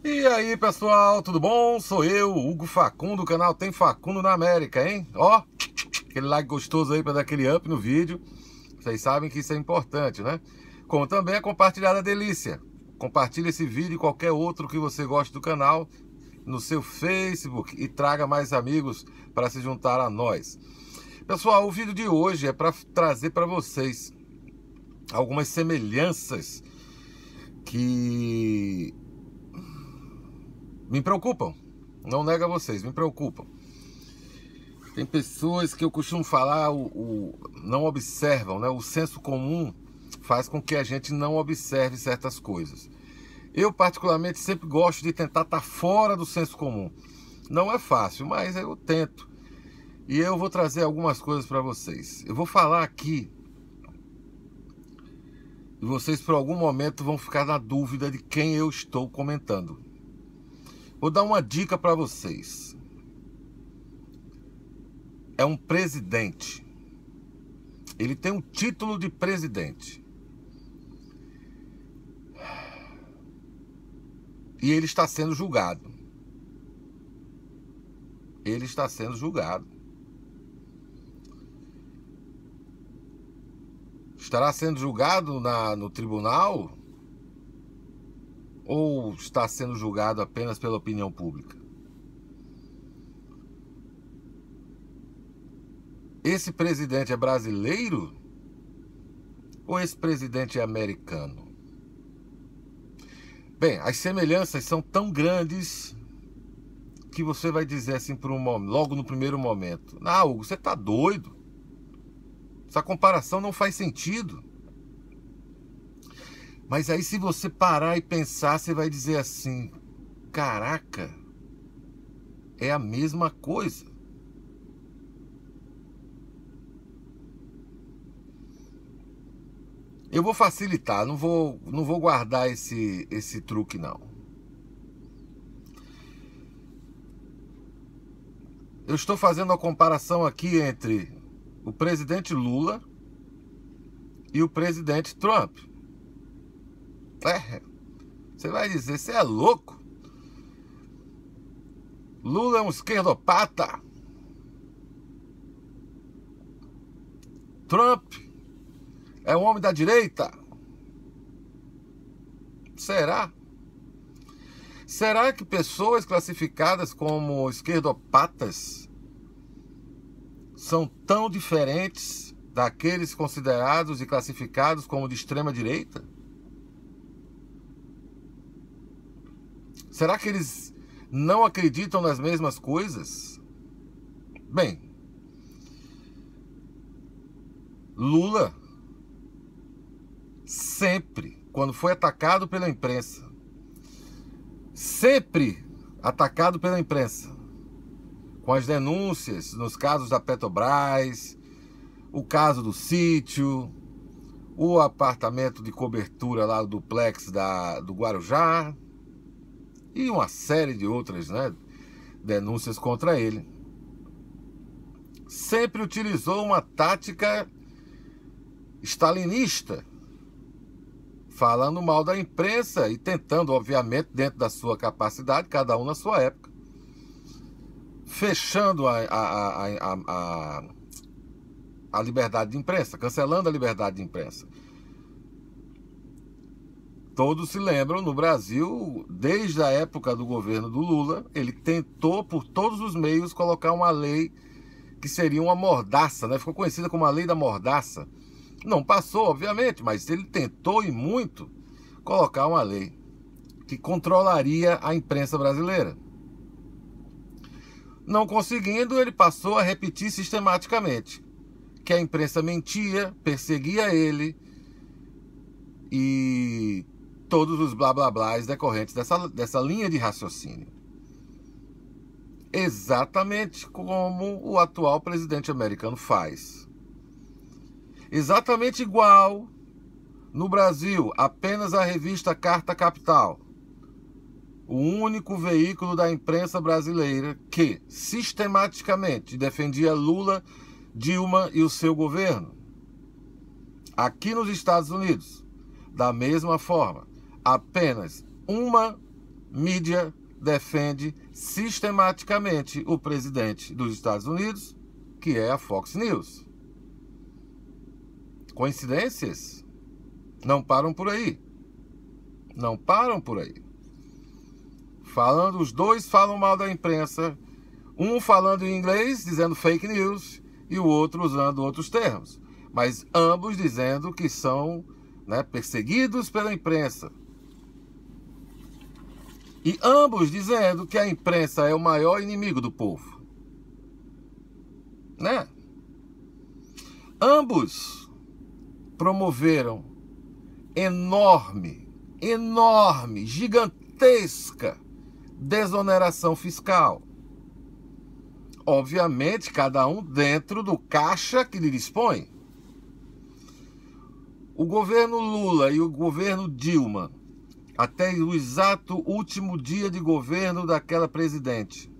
E aí, pessoal, tudo bom? Sou eu, Hugo Facundo, do canal Tem Facundo na América, hein? Ó, aquele like gostoso aí para dar aquele up no vídeo. Vocês sabem que isso é importante, né? Como também é compartilhar a delícia. Compartilhe esse vídeo e qualquer outro que você goste do canal no seu Facebook e traga mais amigos para se juntar a nós. Pessoal, o vídeo de hoje é para trazer para vocês algumas semelhanças que me preocupam. Não nego a vocês, me preocupam. Tem pessoas que eu costumo falar, não observam, né? O senso comum faz com que a gente não observe certas coisas. Eu, particularmente, sempre gosto de tentar estar fora do senso comum. Não é fácil, mas eu tento. E eu vou trazer algumas coisas para vocês. Eu vou falar aqui e vocês, por algum momento, vão ficar na dúvida de quem eu estou comentando. Vou dar uma dica para vocês. É um presidente. Ele tem um título de presidente. E ele está sendo julgado. Ele está sendo julgado. Estará sendo julgado no tribunal? Ou está sendo julgado apenas pela opinião pública? Esse presidente é brasileiro? Ou esse presidente é americano? Bem, as semelhanças são tão grandes que você vai dizer assim por logo no primeiro momento: "Ah, Hugo, você tá doido? Essa comparação não faz sentido." Mas aí, se você parar e pensar, você vai dizer assim: "Caraca, é a mesma coisa." Eu vou facilitar, não vou guardar esse truque, não. Eu estou fazendo a comparação aqui entre o presidente Lula e o presidente Trump. Você vai dizer, você é louco? Lula é um esquerdopata. Trump é um homem da direita. Será? Será que pessoas classificadas como esquerdopatas são tão diferentes daqueles considerados e classificados como de extrema direita? Será que eles não acreditam nas mesmas coisas? Bem, Lula sempre, quando foi atacado pela imprensa, sempre atacado pela imprensa, com as denúncias nos casos da Petrobras, o caso do sítio, o apartamento de cobertura lá do duplex do Guarujá e uma série de outras, né, denúncias contra ele. Sempre utilizou uma tática stalinista, falando mal da imprensa e tentando, obviamente, dentro da sua capacidade, cada um na sua época, fechando a liberdade de imprensa, cancelando a liberdade de imprensa. Todos se lembram, no Brasil, desde a época do governo do Lula, ele tentou, por todos os meios, colocar uma lei que seria uma mordaça, né? Ficou conhecida como a lei da mordaça. Não passou, obviamente, mas ele tentou e muito colocar uma lei que controlaria a imprensa brasileira. Não conseguindo, ele passou a repetir sistematicamente que a imprensa mentia, perseguia ele e todos os blá blá blás decorrentes dessa linha de raciocínio. Exatamente como o atual presidente americano faz. Exatamente igual no Brasil, apenas a revista Carta Capital, o único veículo da imprensa brasileira que sistematicamente defendia Lula, Dilma e o seu governo. Aqui nos Estados Unidos, da mesma forma, apenas uma mídia defende sistematicamente o presidente dos Estados Unidos, que é a Fox News. Coincidências? Não param por aí. Não param por aí. Os dois falam mal da imprensa, um falando em inglês, dizendo fake news, e o outro usando outros termos, mas ambos dizendo que são, né, perseguidos pela imprensa. E ambos dizendo que a imprensa é o maior inimigo do povo. Né? Ambos promoveram enorme, gigantesca desoneração fiscal. Obviamente, cada um dentro do caixa que lhe dispõe. O governo Lula e o governo Dilma, até o exato último dia de governo daquela presidente,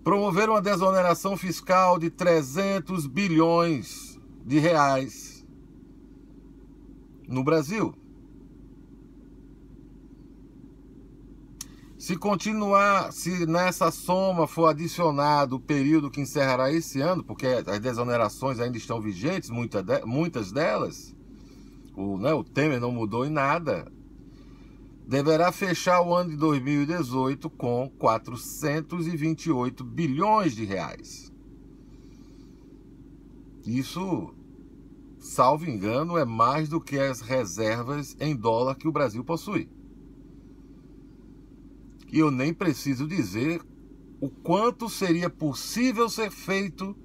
promoveram uma desoneração fiscal de 300 bilhões de reais no Brasil. Se continuar, se nessa soma for adicionado o período que encerrará esse ano, porque as desonerações ainda estão vigentes, muitas delas, o Temer não mudou em nada, deverá fechar o ano de 2018 com 428 bilhões de reais. Isso, salvo engano, é mais do que as reservas em dólar que o Brasil possui. E eu nem preciso dizer o quanto seria possível ser feito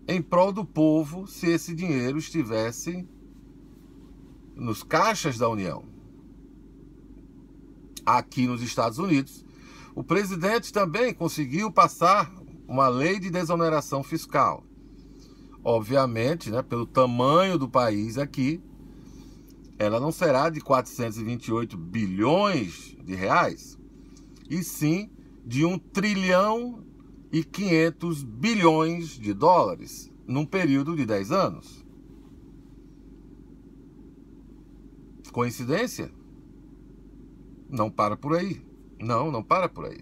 em prol do povo se esse dinheiro estivesse nos caixas da União. Aqui nos Estados Unidos, o presidente também conseguiu passar uma lei de desoneração fiscal. Obviamente, né, pelo tamanho do país aqui, ela não será de 428 bilhões de reais, e sim de 1 trilhão e 500 bilhões de dólares, num período de 10 anos. Coincidência? Não para por aí. Não para por aí.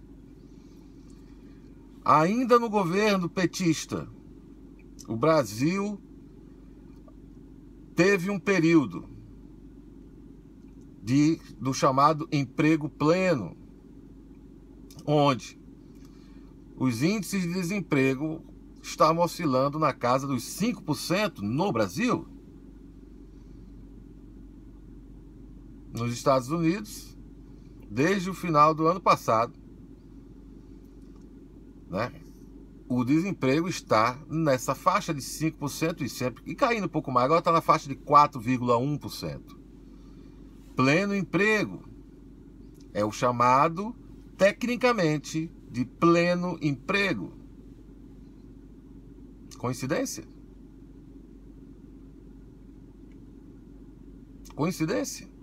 Ainda no governo petista, o Brasil teve um período do chamado emprego pleno, onde os índices de desemprego estavam oscilando na casa dos 5% no Brasil. Nos Estados Unidos, desde o final do ano passado, né, o desemprego está nessa faixa de 5% e caindo um pouco mais. Agora está na faixa de 4,1%. Pleno emprego é o chamado, tecnicamente, de pleno emprego. Coincidência? Coincidência?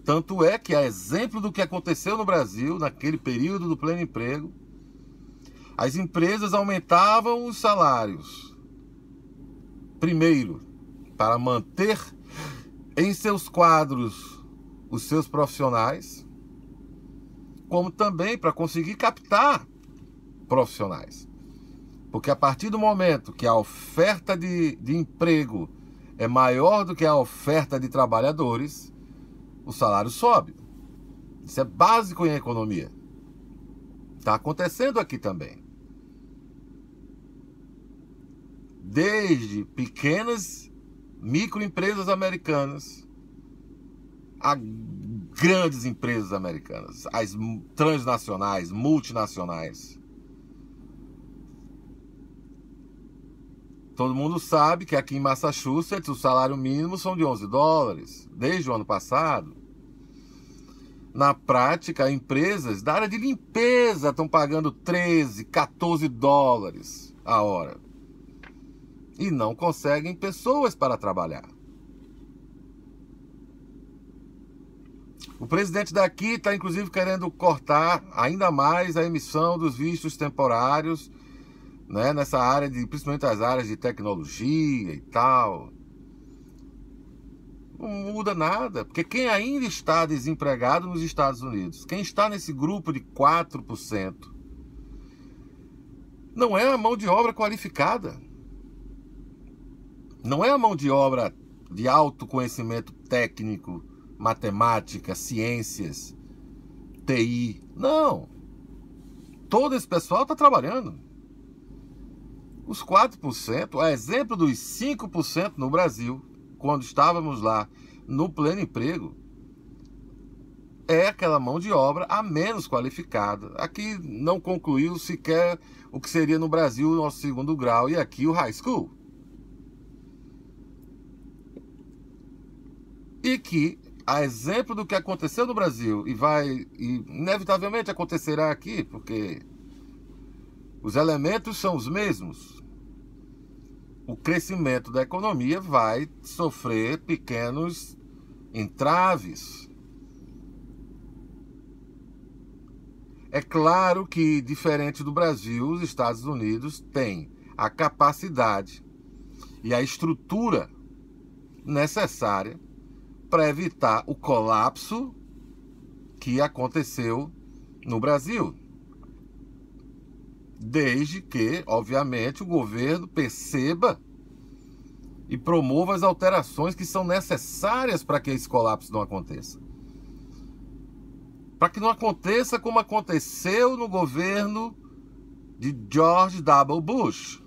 Tanto é que, a exemplo do que aconteceu no Brasil, naquele período do pleno emprego, as empresas aumentavam os salários. Primeiro, para manter em seus quadros os seus profissionais, como também para conseguir captar profissionais. Porque a partir do momento que a oferta de emprego é maior do que a oferta de trabalhadores, o salário sobe. Isso é básico em economia. Está acontecendo aqui também. Desde pequenas microempresas americanas a grandes empresas americanas, as transnacionais, multinacionais. Todo mundo sabe que aqui em Massachusetts o salário mínimo são de 11 dólares, desde o ano passado. Na prática, empresas da área de limpeza estão pagando 13, 14 dólares a hora. E não conseguem pessoas para trabalhar. O presidente daqui está, inclusive, querendo cortar ainda mais a emissão dos vistos temporários, né, nessa área, principalmente as áreas de tecnologia e tal. Não muda nada, porque quem ainda está desempregado nos Estados Unidos, quem está nesse grupo de 4%, não é a mão de obra qualificada. Não é a mão de obra de alto conhecimento técnico, matemática, ciências, TI. Não. Todo esse pessoal está trabalhando. Os 4%, a exemplo dos 5% no Brasil, quando estávamos lá no pleno emprego, é aquela mão de obra a menos qualificada. Aqui não concluiu sequer o que seria no Brasil o nosso segundo grau e aqui o high school. E que, a exemplo do que aconteceu no Brasil e inevitavelmente acontecerá aqui, porque os elementos são os mesmos, o crescimento da economia vai sofrer pequenos entraves. É claro que, diferente do Brasil, os Estados Unidos têm a capacidade e a estrutura necessária para evitar o colapso que aconteceu no Brasil. Desde que, obviamente, o governo perceba e promova as alterações que são necessárias para que esse colapso não aconteça. Para que não aconteça como aconteceu no governo de George W. Bush,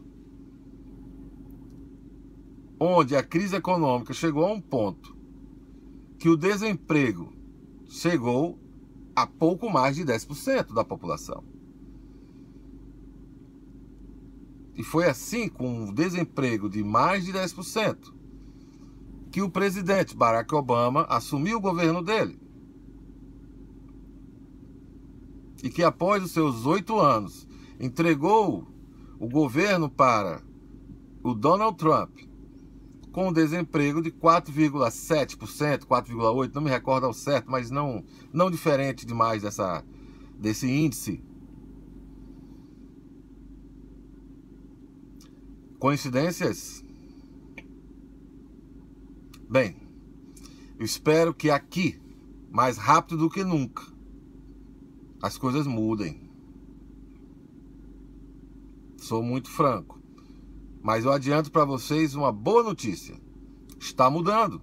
onde a crise econômica chegou a um ponto que o desemprego chegou a pouco mais de 10% da população. E foi assim, com um desemprego de mais de 10%, que o presidente Barack Obama assumiu o governo dele. E que após os seus 8 anos, entregou o governo para o Donald Trump, com um desemprego de 4,7%, 4,8%, não me recordo ao certo, mas não diferente demais desse índice. Coincidências? Bem, eu espero que aqui, mais rápido do que nunca, as coisas mudem. Sou muito franco. Mas eu adianto para vocês uma boa notícia. Está mudando.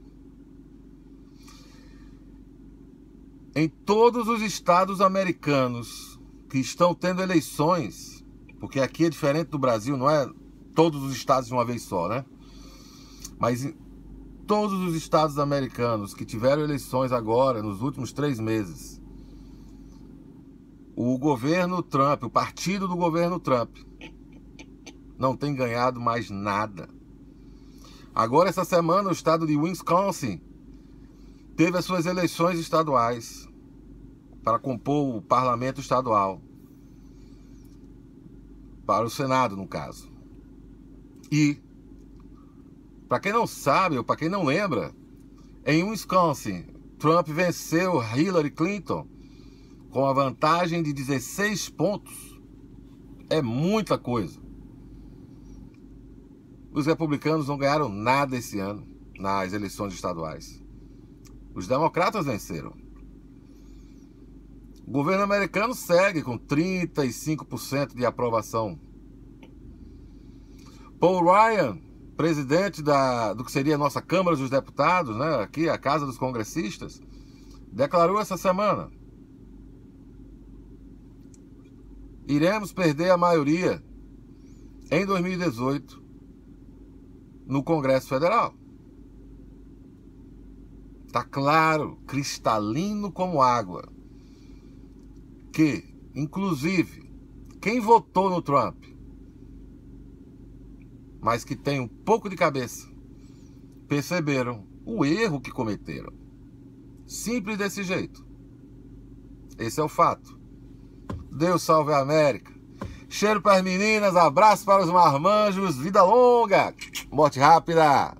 Em todos os estados americanos que estão tendo eleições, porque aqui é diferente do Brasil, não é todos os estados de uma vez só, né? Mas em todos os estados americanos que tiveram eleições agora, nos últimos 3 meses, o governo Trump, o partido do governo Trump, não tem ganhado mais nada. Agora, essa semana, o estado de Wisconsin teve as suas eleições estaduais para compor o parlamento estadual, para o Senado, no caso. E, para quem não sabe ou para quem não lembra, em Wisconsin, Trump venceu Hillary Clinton com a vantagem de 16 pontos. É muita coisa. Os republicanos não ganharam nada esse ano nas eleições estaduais. Os democratas venceram. O governo americano segue com 35% de aprovação. Paul Ryan, presidente do que seria a nossa Câmara dos Deputados, né, aqui a Casa dos Congressistas, declarou essa semana: iremos perder a maioria em 2018 no Congresso Federal. Está claro, cristalino como água, que, inclusive, quem votou no Trump, mas que tem um pouco de cabeça, perceberam o erro que cometeram. Simples desse jeito. Esse é o fato. Deus salve a América. Cheiro para as meninas, abraço para os marmanjos, vida longa, morte rápida.